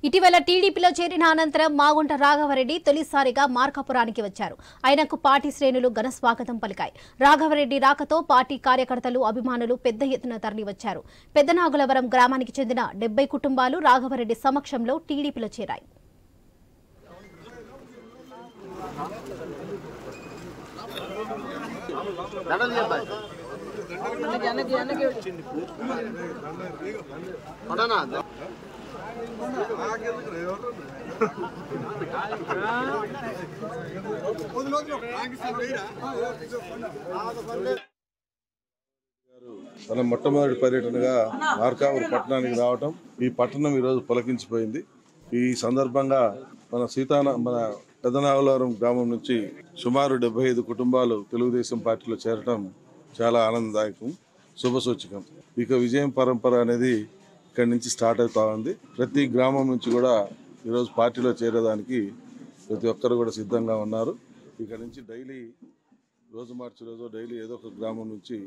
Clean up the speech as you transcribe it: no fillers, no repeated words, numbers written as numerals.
ఇటీవల టీడీపీలో చేరిన అనంతరం మాగుంట రాఘవరెడ్డి తొలిసారిగా మార్కాపురానికి వచ్చారు. ఆయనకు పార్టీ శ్రేణులు ఘన స్వాగతం పలికాయి. రాఘవరెడ్డి రాకతో పార్టీ కార్యకర్తలు, అభిమానులు పెద్ద ఎత్తున తరలివచ్చారు. పెద్దనాగులవరం గ్రామానికి చెందిన 70 కుటుంబాలు రాఘవరెడ్డి సమక్షంలో టీడీపీలో చేరాయి. తన మొట్టమొదటి పర్యటనగా మార్కాపురం పట్టణానికి రావటం, ఈ పట్టణం ఈరోజు పులకించిపోయింది. ఈ సందర్భంగా మన పెదనాగులవరం గ్రామం నుంచి సుమారు 75 కుటుంబాలు తెలుగుదేశం పార్టీలో చేరటం చాలా ఆనందదాయకం, శుభసూచకం. ఇక విజయం పరంపర అనేది ఇక్కడి నుంచి స్టార్ట్ అవుతా ఉంది. ప్రతి గ్రామం నుంచి కూడా ఈరోజు పార్టీలో చేరేదానికి ప్రతి ఒక్కరు కూడా సిద్ధంగా ఉన్నారు. ఇక నుంచి రోజు మార్చి రోజు డైలీ ఏదో ఒక గ్రామం నుంచి